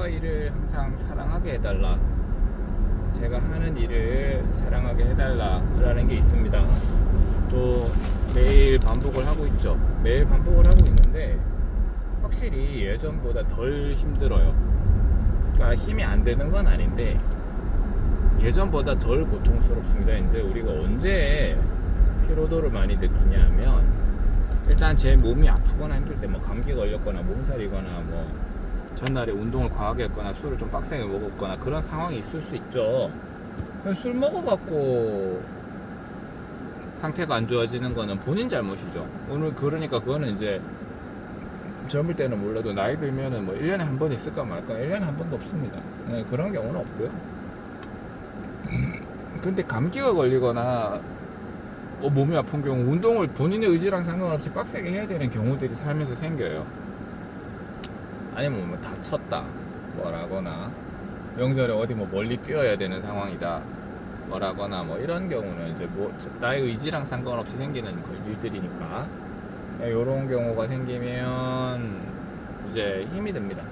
제가 일을 항상 사랑하게 해달라, 제가 하는 일을 사랑하게 해달라라는 게 있습니다. 또 매일 반복을 하고 있죠. 매일 반복을 하고 있는데 확실히 예전보다 덜 힘들어요. 그러니까 힘이 안 되는 건 아닌데 예전보다 덜 고통스럽습니다. 이제 우리가 언제 피로도를 많이 느끼냐면, 일단 제 몸이 아프거나 힘들 때, 뭐 감기 걸렸거나 몸살이거나 뭐 전날에 운동을 과하게 했거나 술을 좀 빡세게 먹었거나 그런 상황이 있을 수 있죠. 술 먹어갖고 상태가 안 좋아지는 거는 본인 잘못이죠. 오늘 그러니까 그거는 이제 젊을 때는 몰라도 나이 들면은 뭐 1년에 한 번 있을까 말까, 1년에 한 번도 없습니다. 네, 그런 경우는 없고요. 근데 감기가 걸리거나 뭐 몸이 아픈 경우, 운동을 본인의 의지랑 상관없이 빡세게 해야 되는 경우들이 살면서 생겨요. 아니면 뭐 다쳤다 뭐라거나, 명절에 어디 뭐 멀리 뛰어야 되는 상황이다 뭐라거나, 뭐 이런 경우는 이제 뭐 나의 의지랑 상관없이 생기는 일들이니까, 이런 경우가 생기면 이제 힘이 듭니다.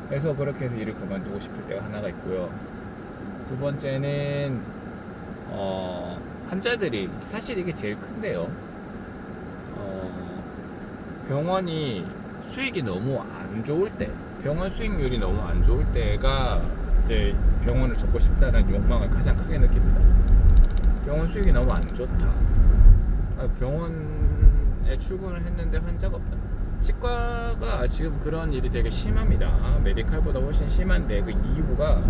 그래서 그렇게 해서 일을 그만두고 싶을 때가 하나가 있고요. 두 번째는 환자들이, 사실 이게 제일 큰데요. 병원이 수익이 너무 안 좋을 때, 병원 수익률이 너무 안 좋을 때가 이제 병원을 접고 싶다는 욕망을 가장 크게 느낍니다. 병원 수익이 너무 안 좋다. 병원에 출근을 했는데 환자가 없다. 치과가 지금 그런 일이 되게 심합니다. 메디칼보다 훨씬 심한데, 그 이유가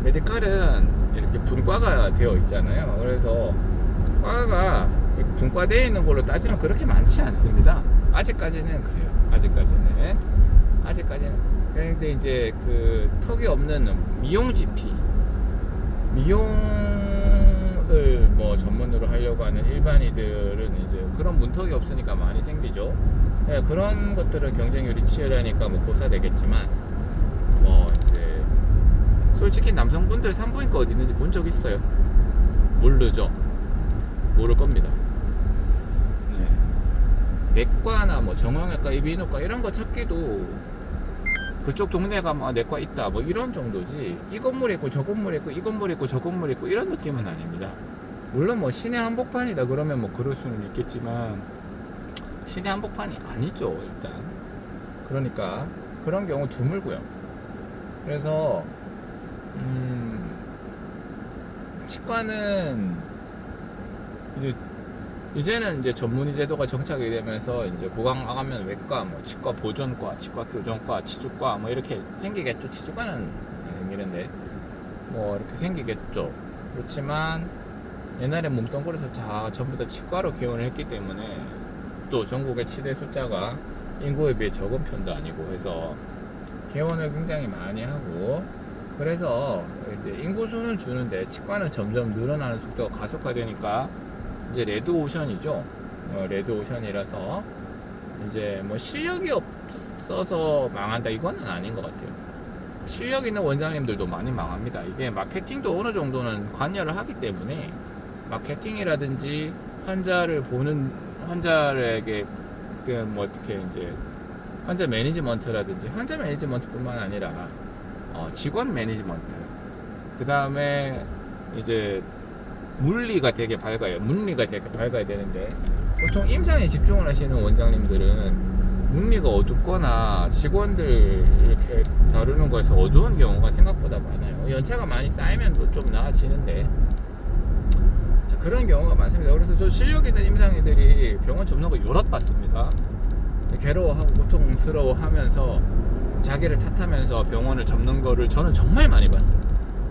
메디칼은 이렇게 분과가 되어 있잖아요. 그래서 과가 분과되어 있는 걸로 따지면 그렇게 많지 않습니다. 아직까지는 그래요. 아직까지는. 근데 이제 그 턱이 없는 미용 GP, 미용을 뭐 전문으로 하려고 하는 일반인들은 이제 그런 문턱이 없으니까 많이 생기죠. 네, 그런 것들은 경쟁률이 치열하니까 뭐 고사되겠지만, 뭐 이제 솔직히 남성분들 산부인과 어디 있는지 본 적 있어요? 모르죠. 모를 겁니다. 네. 내과나 뭐 정형외과, 이비인후과 이런 거 찾기도 그쪽 동네 가면 내과 있다 뭐 이런 정도지, 이 건물에 있고 저 건물에 있고 이 건물에 있고 저 건물에 있고 이런 느낌은 아닙니다. 물론 뭐 시내 한복판이다 그러면 뭐 그럴 수는 있겠지만 시내 한복판이 아니죠 일단. 그러니까 그런 경우 드물고요. 그래서 치과는 이제는 이제 전문의 제도가 정착이 되면서 이제 구강 나가면 외과, 뭐 치과 보존과, 치과 교정과, 치주과 뭐 이렇게 생기겠죠. 치주과는 생기는데 뭐 이렇게 생기겠죠. 그렇지만 옛날에 뭉뚱그려서 다 전부 다 치과로 기원을 했기 때문에, 또 전국의 치대 숫자가 인구에 비해 적은 편도 아니고 해서 개원을 굉장히 많이 하고, 그래서 이제 인구수는 주는데 치과는 점점 늘어나는 속도가 가속화되니까 이제 레드오션이죠. 레드오션이라서 이제 뭐 실력이 없어서 망한다 이거는 아닌 것 같아요. 실력 있는 원장님들도 많이 망합니다. 이게 마케팅도 어느 정도는 관여를 하기 때문에, 마케팅이라든지 환자를 보는, 환자에게 그 뭐 어떻게 이제 환자 매니지먼트라든지, 환자 매니지먼트뿐만 아니라 직원 매니지먼트, 그 다음에 이제 물리가 되게 밝아요. 문리가 되게 밝아야 되는데, 보통 임상에 집중을 하시는 원장님들은 문리가 어둡거나 직원들 이렇게 다루는 거에서 어두운 경우가 생각보다 많아요. 연차가 많이 쌓이면 좀 나아지는데, 자, 그런 경우가 많습니다. 그래서 저 실력 있는 임상의들이 병원 접는 거 여럿 봤습니다. 괴로워하고 고통스러워하면서 자기를 탓하면서 병원을 접는 거를 저는 정말 많이 봤어요.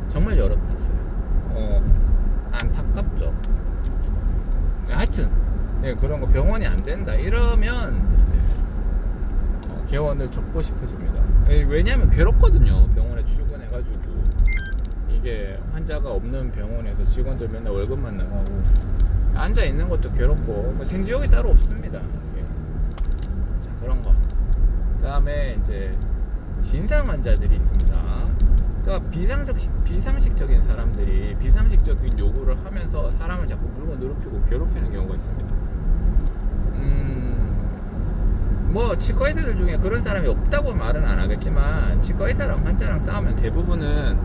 정말 여러 번 봤어요. 안타깝죠. 하여튼 그런 거 병원이 안 된다 이러면 이제 개원을 접고 싶어집니다. 왜냐하면 괴롭거든요. 병원에 출근해가지고 이게 환자가 없는 병원에서 직원들 맨날 월급만 나가고 앉아 있는 것도 괴롭고 생지옥이 따로 없습니다. 자, 그런 거. 그다음에 이제 진상 환자들이 있습니다. 그러니까 비상식적인 사람들이 비상식적인 요구를 하면서 사람을 자꾸 물고 괴롭히는 경우가 있습니다. 뭐 치과 의사들 중에 그런 사람이 없다고 말은 안 하겠지만 치과 의사랑 환자랑 싸우면 대부분은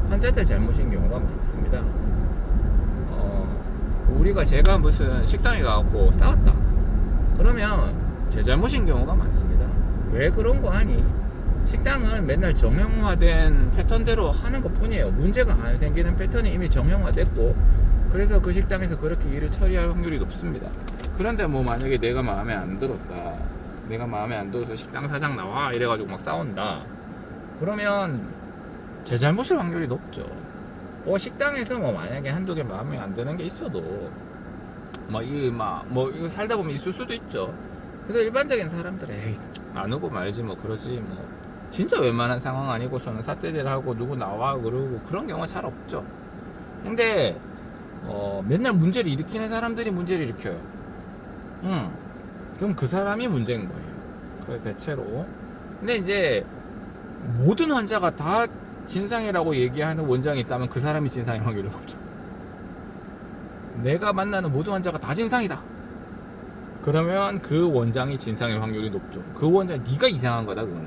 환자들 잘못인 경우가 많습니다. 제가 무슨 식당에 가고 싸웠다 그러면 제 잘못인 경우가 많습니다. 왜 그런 거 하니? 식당은 맨날 정형화된 패턴대로 하는 것 뿐이에요. 문제가 안 생기는 패턴이 이미 정형화됐고, 그래서 그 식당에서 그렇게 일을 처리할 확률이 높습니다. 그런데 뭐 만약에 내가 마음에 안 들었다, 내가 마음에 안 들어서 식당 사장 나와 이래가지고 막 싸운다, 그러면 제 잘못일 확률이 높죠. 뭐 식당에서 뭐 만약에 한두 개 마음에 안 드는 게 있어도 이거 살다 보면 있을 수도 있죠. 그래서 일반적인 사람들은 에이 안 오고 말지 뭐 그러지 뭐 진짜 웬만한 상황 아니고서는 삿대질하고 누구 나와 그러고 그런 경우가 잘 없죠. 근데 맨날 문제를 일으키는 사람들이 문제를 일으켜요. 그럼 그 사람이 문제인 거예요. 그래 대체로. 근데 이제 모든 환자가 다 진상이라고 얘기하는 원장이 있다면 그 사람이 진상일 확률이 높죠. 내가 만나는 모든 환자가 다 진상이다, 그러면 그 원장이 진상일 확률이 높죠. 그 원장 네가 이상한 거다 그거는.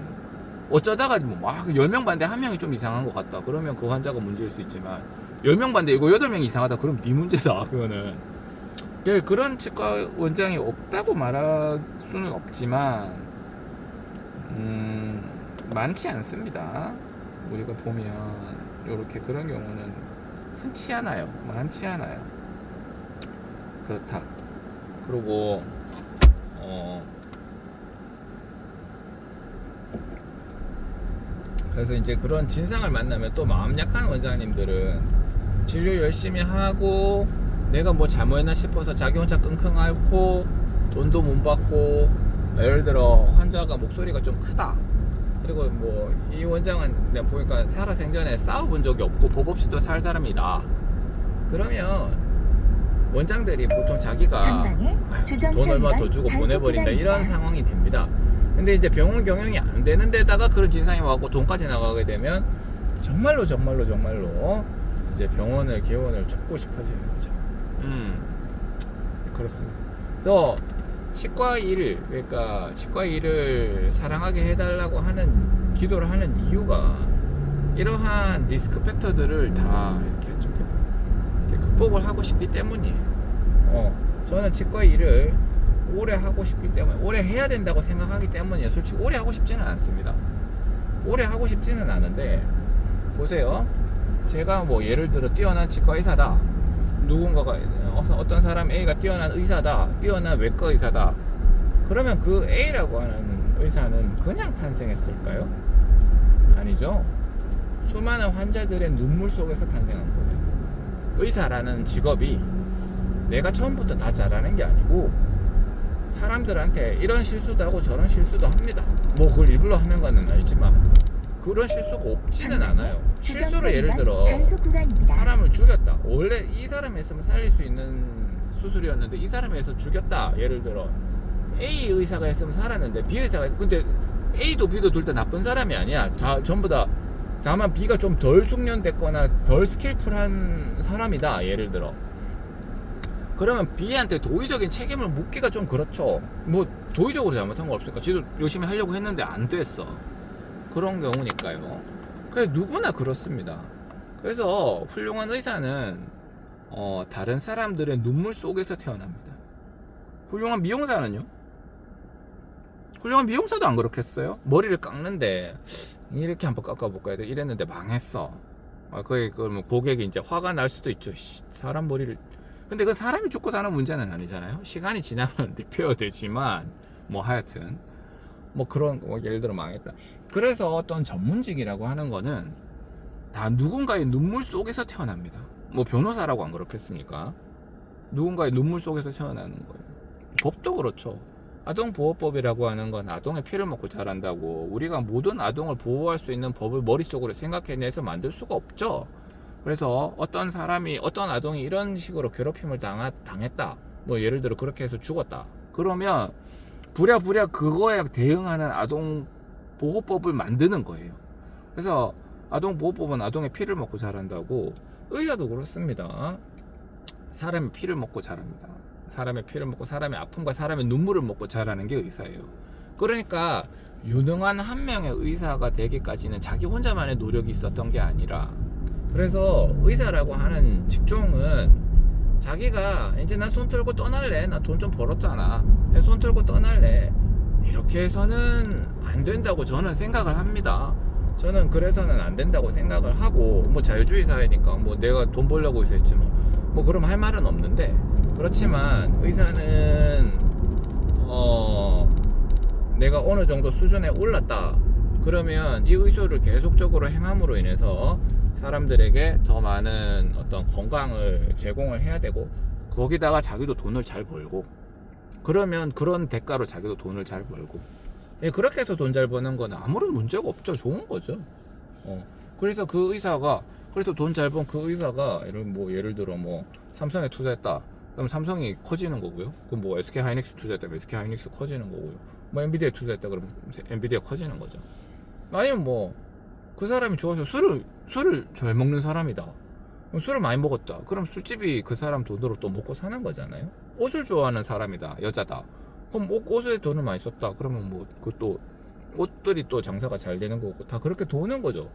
어쩌다가 막 10명 봤는데 한 명이 좀 이상한 것 같다, 그러면 그 환자가 문제일 수 있지만 10명 봤는데 이거 8명이 이상하다, 그럼 네 문제다 그거는. 그런 치과 원장이 없다고 말할 수는 없지만 많지 않습니다. 우리가 보면 이렇게 그런 경우는 흔치 않아요. 많지 않아요. 그렇다. 그리고 그래서 이제 그런 진상을 만나면 또 마음 약한 원장님들은 진료 열심히 하고 내가 뭐 잘못했나 싶어서 자기 혼자 끙끙 앓고 돈도 못 받고, 예를 들어 환자가 목소리가 좀 크다, 그리고 뭐 이 원장은 내가 보니까 살아생전에 싸워본 적이 없고 법 없이도 살 사람이다, 그러면 원장들이 보통 자기가 돈 얼마 더 주고 보내버린다 이런 상황이 됩니다. 근데 이제 병원 경영이 안 되는 데다가 그런 진상이 와갖고 돈까지 나가게 되면 정말로 이제 병원을 개원을 접고 싶어지는 거죠. 그렇습니다. 그래서 치과 일을 사랑하게 해달라고 하는 기도를 하는 이유가 이러한 리스크 팩터들을 다 이렇게 좀 극복을 하고 싶기 때문이에요. 저는 치과 일을 오래 하고 싶기 때문에, 오래 해야 된다고 생각하기 때문이에요. 솔직히 오래 하고 싶지는 않습니다. 오래 하고 싶지는 않은데, 보세요. 제가 뭐 예를 들어 뛰어난 치과 의사다, 누군가가 어떤 사람 A가 뛰어난 의사다, 뛰어난 외과 의사다, 그러면 그 A라고 하는 의사는 그냥 탄생했을까요? 아니죠. 수많은 환자들의 눈물 속에서 탄생한 거예요. 의사라는 직업이 내가 처음부터 다 잘하는 게 아니고 사람들한테 이런 실수도 하고 저런 실수도 합니다. 뭐 그걸 일부러 하는 건 아니지만 그런 실수가 없지는 않아요. 실수로 예를 들어 사람을 죽였다, 원래 이 사람이 했으면 살릴 수 있는 수술이었는데 이 사람이 해서 죽였다, 예를 들어 A 의사가 했으면 살았는데 B 의사가 했어. 근데 A도 B도 둘 다 나쁜 사람이 아니야. 전부 다 다만 B가 좀 덜 숙련됐거나 덜 스킬풀한 사람이다, 예를 들어. 그러면 B한테 도의적인 책임을 묻기가 좀 그렇죠. 뭐 도의적으로 잘못한 거 없으니까 지도 열심히 하려고 했는데 안 됐어, 그런 경우니까요. 그래서 누구나 그렇습니다. 그래서 훌륭한 의사는 다른 사람들의 눈물 속에서 태어납니다. 훌륭한 미용사는요? 훌륭한 미용사도 안 그렇겠어요? 머리를 깎는데 이렇게 한번 깎아볼까 해도 이랬는데 망했어. 그러면 고객이 이제 화가 날 수도 있죠. 사람 머리를. 근데 그 사람이 죽고 사는 문제는 아니잖아요. 시간이 지나면 리페어 되지만 뭐 하여튼 뭐 그런 뭐 예를 들어 망했다. 그래서 어떤 전문직이라고 하는 거는 다 누군가의 눈물 속에서 태어납니다. 뭐 변호사라고 안 그렇겠습니까? 누군가의 눈물 속에서 태어나는 거예요. 법도 그렇죠. 아동보호법이라고 하는 건 아동의 피를 먹고 자란다고, 우리가 모든 아동을 보호할 수 있는 법을 머릿속으로 생각해내서 만들 수가 없죠. 그래서 어떤 사람이, 어떤 아동이 이런 식으로 괴롭힘을 당했다, 뭐 예를 들어 그렇게 해서 죽었다, 그러면 부랴부랴 그거에 대응하는 아동보호법을 만드는 거예요. 그래서 아동보호법은 아동의 피를 먹고 자란다고, 의사도 그렇습니다. 사람의 피를 먹고 자랍니다. 사람의 피를 먹고 사람의 아픔과 사람의 눈물을 먹고 자라는 게 의사예요. 그러니까 유능한 한 명의 의사가 되기까지는 자기 혼자만의 노력이 있었던 게 아니라, 그래서 의사라고 하는 직종은 자기가 이제 나 손 털고 떠날래, 나 돈 좀 벌었잖아, 손 털고 떠날래, 이렇게 해서는 안 된다고 저는 생각을 합니다. 저는 그래서는 안 된다고 생각을 하고, 뭐 자유주의 사회니까 뭐 내가 돈 벌려고 해서 했지 뭐 그럼 할 말은 없는데, 그렇지만 의사는 내가 어느 정도 수준에 올랐다 그러면 이 의술을 계속적으로 행함으로 인해서 사람들에게 더 많은 어떤 건강을 제공을 해야 되고, 거기다가 자기도 돈을 잘 벌고, 그러면 그런 대가로 자기도 돈을 잘 벌고, 그렇게 해서 돈 잘 버는 건 아무런 문제가 없죠. 좋은 거죠. 그래서 그 의사가, 그래서 돈 잘 번 그 의사가 이런 뭐 예를 들어 뭐 삼성에 투자했다 그럼 삼성이 커지는 거고요. 그럼 뭐 SK 하이닉스 투자했다 그럼 SK 하이닉스 커지는 거고요. 뭐 엔비디아 투자했다 그러면 엔비디아 커지는 거죠. 아니면 뭐 그 사람이 좋아서 술을 잘 먹는 사람이다, 술을 많이 먹었다 그럼 술집이 그 사람 돈으로 또 먹고 사는 거잖아요. 옷을 좋아하는 사람이다, 여자다, 그럼 옷에 돈을 많이 썼다 그러면 뭐 그것도 옷들이 또 장사가 잘 되는 거고, 다 그렇게 도는 거죠.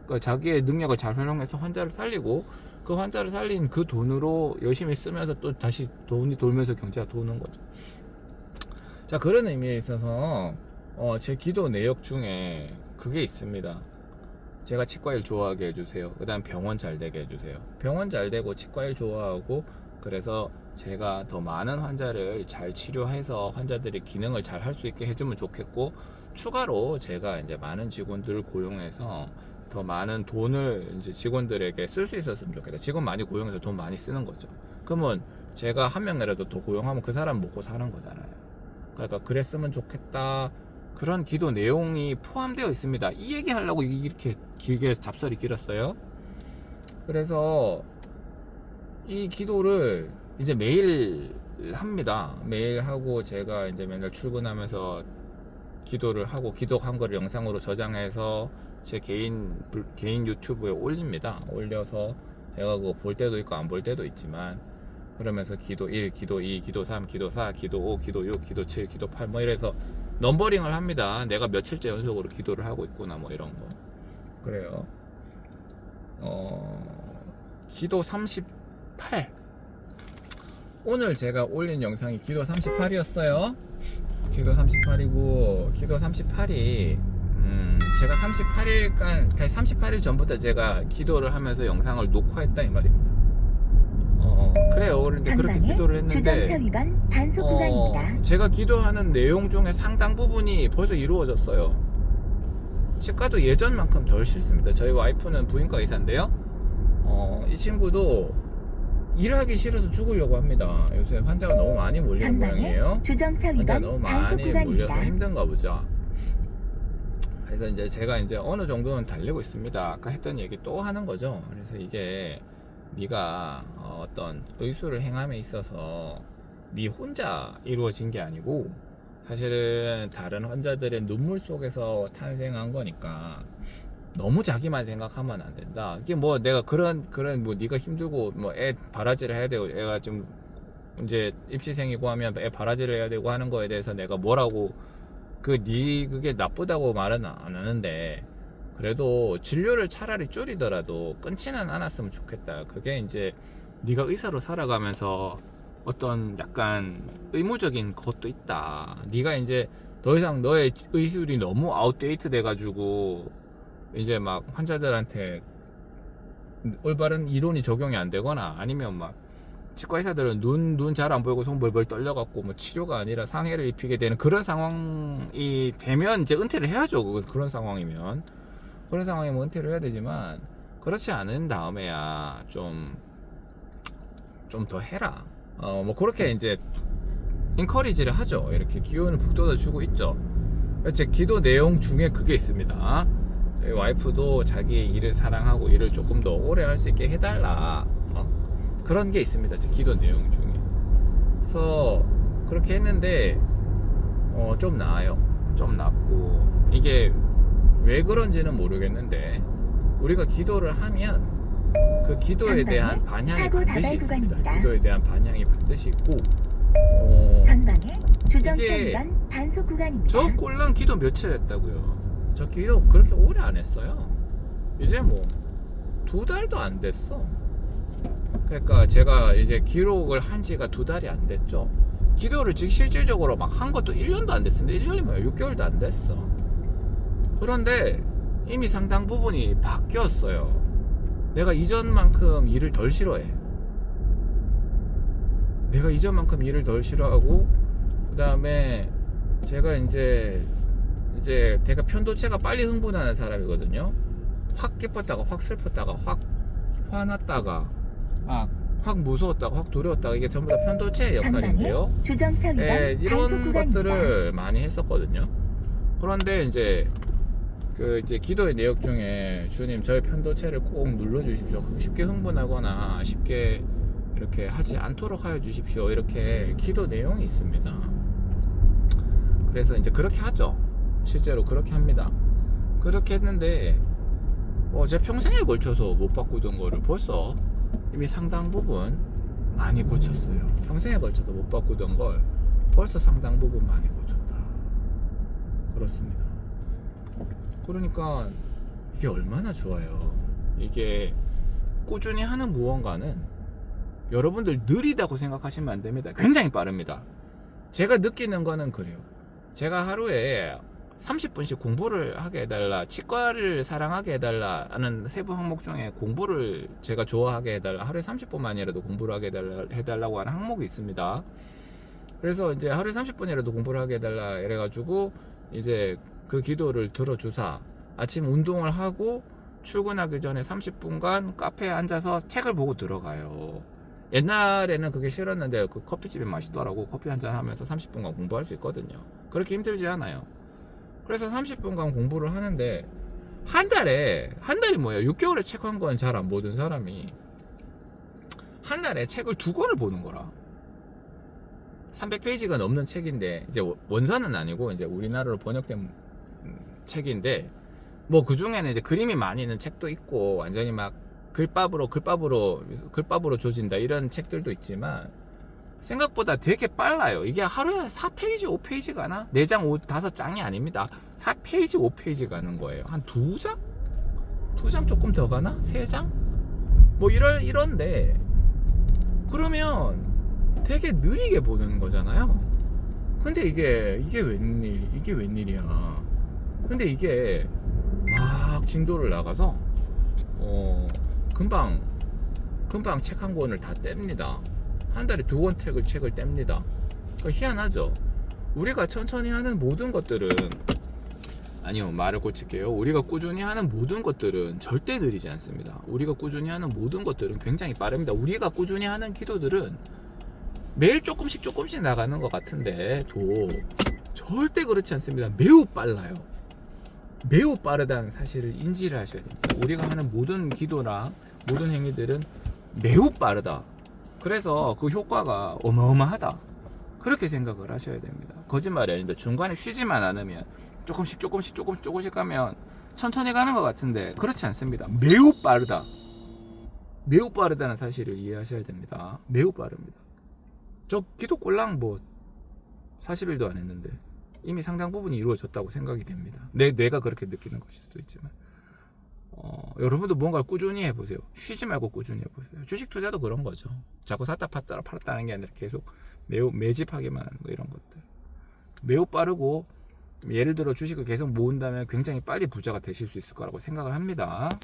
그러니까 자기의 능력을 잘 활용해서 환자를 살리고, 그 환자를 살린 그 돈으로 열심히 쓰면서 또 다시 돈이 돌면서 경제가 도는 거죠. 자, 그런 의미에 있어서 제 기도 내역 중에 그게 있습니다. 제가 치과일 좋아하게 해주세요. 그 다음 병원 잘 되게 해주세요. 병원 잘 되고 치과일 좋아하고, 그래서 제가 더 많은 환자를 잘 치료해서 환자들의 기능을 잘 할 수 있게 해주면 좋겠고, 추가로 제가 이제 많은 직원들을 고용해서 더 많은 돈을 이제 직원들에게 쓸 수 있었으면 좋겠다. 직원 많이 고용해서 돈 많이 쓰는 거죠. 그러면 제가 한 명이라도 더 고용하면 그 사람 먹고 사는 거잖아요. 그러니까 그랬으면 좋겠다. 그런 기도 내용이 포함되어 있습니다. 이 얘기 하려고 이렇게 길게 잡설이 길었어요. 그래서 이 기도를 이제 매일 합니다. 매일 하고, 제가 이제 맨날 출근하면서 기도를 하고, 기도한 거를 영상으로 저장해서 제 개인 유튜브에 올립니다. 올려서 제가 그거 볼 때도 있고 안 볼 때도 있지만, 그러면서 기도 1, 기도 2, 기도 3, 기도 4, 기도 5, 기도 6, 기도 7, 기도 8 뭐 이래서 넘버링을 합니다. 내가 며칠째 연속으로 기도를 하고 있구나 뭐 이런 거. 그래요. 기도 38. 오늘 제가 올린 영상이 기도 38이었어요. 기도 38이고, 기도 38이 제가 38일 전부터 제가 기도를 하면서 영상을 녹화했다 이 말입니다. 그래요. 그런데 그렇게 기도를 했는데 위반 단속 구간입니다. 제가 기도하는 내용 중에 상당 부분이 벌써 이루어졌어요. 치과도 예전만큼 덜 싫습니다. 저희 와이프는 부인과 의사인데요. 이 친구도 일하기 싫어서 죽으려고 합니다. 요새 환자가 너무 많이 몰리는 모양이에요. 주정차 환자가 위반 너무 단속 많이 몰려서 구간입니다. 힘든가 보죠. 그래서 이제 제가 이제 어느 정도는 달리고 있습니다. 아까 했던 얘기 또 하는 거죠. 그래서 이게 네가 어떤 의술을 행함에 있어서 네 혼자 이루어진 게 아니고, 사실은 다른 환자들의 눈물 속에서 탄생한 거니까 너무 자기만 생각하면 안 된다. 이게 뭐 내가 그런 뭐 네가 힘들고 뭐 애 바라지를 해야 되고, 애가 좀 이제 입시생이고 하면 애 바라지를 해야 되고 하는 거에 대해서 내가 뭐라고 그게 나쁘다고 말은 안 하는데, 그래도 진료를 차라리 줄이더라도 끊지는 않았으면 좋겠다. 그게 이제 네가 의사로 살아가면서 어떤 약간 의무적인 것도 있다. 네가 이제 더 이상 너의 의술이 너무 아웃데이트 돼가지고 이제 막 환자들한테 올바른 이론이 적용이 안 되거나, 아니면 막 치과 의사들은 눈 잘 안 보이고 손 벌벌 떨려갖고 뭐 치료가 아니라 상해를 입히게 되는 그런 상황이 되면 이제 은퇴를 해야죠. 그런 상황이면 은퇴를 해야 되지만, 그렇지 않은 다음에야 좀 더 해라. 뭐 그렇게 이제 인커리지를 하죠. 이렇게 기운을 북돋아 주고 있죠. 제 기도 내용 중에 그게 있습니다. 저희 와이프도 자기 일을 사랑하고 일을 조금 더 오래 할 수 있게 해달라. 그런 게 있습니다. 제 기도 내용 중에. 그래서 그렇게 했는데 좀 나아요. 좀 낫고, 이게 왜 그런지는 모르겠는데, 우리가 기도를 하면 그 기도에 대한 반향이 반드시 있습니다. 기도에 대한 반향이 반드시 있고, 전방에 주정차 이게 위반 단속 구간입니다. 저 꼴랑 기도 며칠 했다고요. 저 기도 그렇게 오래 안 했어요. 이제 뭐 2달도 안 됐어. 그러니까 제가 이제 기록을 한 지가 2달이 안 됐죠. 기도를 지금 실질적으로 막 한 것도 1년도 안 됐습니다. 1년이면 6개월도 안 됐어. 그런데 이미 상당 부분이 바뀌었어요. 내가 이전만큼 일을 덜 싫어해. 내가 이전만큼 일을 덜 싫어하고, 그 다음에 제가 이제 제가 편도체가 빨리 흥분하는 사람이거든요. 확 기뻤다가 확 슬펐다가 확 화났다가 확 무서웠다가 확 두려웠다가, 이게 전부 다 편도체의 역할인데요. 주정차 위반 단속 이런 구간입니다. 것들을 많이 했었거든요. 그런데 이제 기도의 내역 중에 주님 저의 편도체를 꼭 눌러주십시오. 쉽게 흥분하거나 쉽게 이렇게 하지 않도록 하여 주십시오. 이렇게 기도 내용이 있습니다. 그래서 이제 그렇게 하죠. 실제로 그렇게 합니다. 그렇게 했는데 제 평생에 걸쳐서 못 바꾸던 거를 벌써 이미 상당 부분 많이 고쳤어요. 평생에 걸쳐서 못 바꾸던 걸 벌써 상당 부분 많이 고쳤다. 그렇습니다. 그러니까 이게 얼마나 좋아요. 이게 꾸준히 하는 무언가는 여러분들 느리다고 생각하시면 안 됩니다. 굉장히 빠릅니다. 제가 느끼는 거는 그래요. 제가 하루에 30분씩 공부를 하게 해달라, 치과를 사랑하게 해달라 하는 세부 항목 중에 공부를 제가 좋아하게 해달라, 하루에 30분만이라도 공부를 하게 해달라고 하는 항목이 있습니다. 그래서 이제 하루에 30분이라도 공부를 하게 해달라 이래가지고 이제 그 기도를 들어주사 아침 운동을 하고 출근하기 전에 30분간 카페에 앉아서 책을 보고 들어가요. 옛날에는 그게 싫었는데 그 커피집이 맛있더라고. 커피 한잔 하면서 30분간 공부할 수 있거든요. 그렇게 힘들지 않아요. 그래서 30분간 공부를 하는데 한 달이 뭐예요? 6개월에 책 한 권 잘 안 보던 사람이 한 달에 책을 2권을 보는 거라. 300페이지가 넘는 책인데, 이제 원서는 아니고 이제 우리나라로 번역된 책인데, 뭐 그 중에는 이제 그림이 많이 있는 책도 있고 완전히 막 글밥으로 조진다 이런 책들도 있지만 생각보다 되게 빨라요. 이게 하루에 4페이지 5페이지 가나? 4장 5장이 아닙니다. 4페이지 5페이지 가는 거예요. 한 2장? 2장 조금 더 가나? 3장? 뭐 이런데 그러면 되게 느리게 보는 거잖아요. 근데 이게 웬일이야. 근데 이게 막 진도를 나가서 금방 책 한 권을 다 뗍니다. 한 달에 2권 책을 뗍니다. 그러니까 희한하죠. 우리가 천천히 하는 모든 것들은, 아니요, 말을 고칠게요. 우리가 꾸준히 하는 모든 것들은 절대 느리지 않습니다. 우리가 꾸준히 하는 모든 것들은 굉장히 빠릅니다. 우리가 꾸준히 하는 기도들은 매일 조금씩 나가는 것 같은데 도 절대 그렇지 않습니다. 매우 빨라요. 매우 빠르다는 사실을 인지를 하셔야 됩니다. 우리가 하는 모든 기도나 모든 행위들은 매우 빠르다. 그래서 그 효과가 어마어마하다. 그렇게 생각을 하셔야 됩니다. 거짓말이 아닙니다. 중간에 쉬지만 않으면 조금씩 가면 천천히 가는 것 같은데 그렇지 않습니다. 매우 빠르다. 매우 빠르다는 사실을 이해하셔야 됩니다. 매우 빠릅니다. 저 기도 꼴랑 40일도 안 했는데 이미 상당 부분이 이루어졌다고 생각이 됩니다. 뇌가 그렇게 느끼는 것일 수도 있지만 여러분도 뭔가를 꾸준히 해보세요. 쉬지 말고 꾸준히 해보세요. 주식 투자도 그런 거죠. 자꾸 샀다 팔았다는 게 아니라 계속 매집하기만 하는 거, 이런 것들. 매우 빠르고, 예를 들어 주식을 계속 모은다면 굉장히 빨리 부자가 되실 수 있을 거라고 생각을 합니다.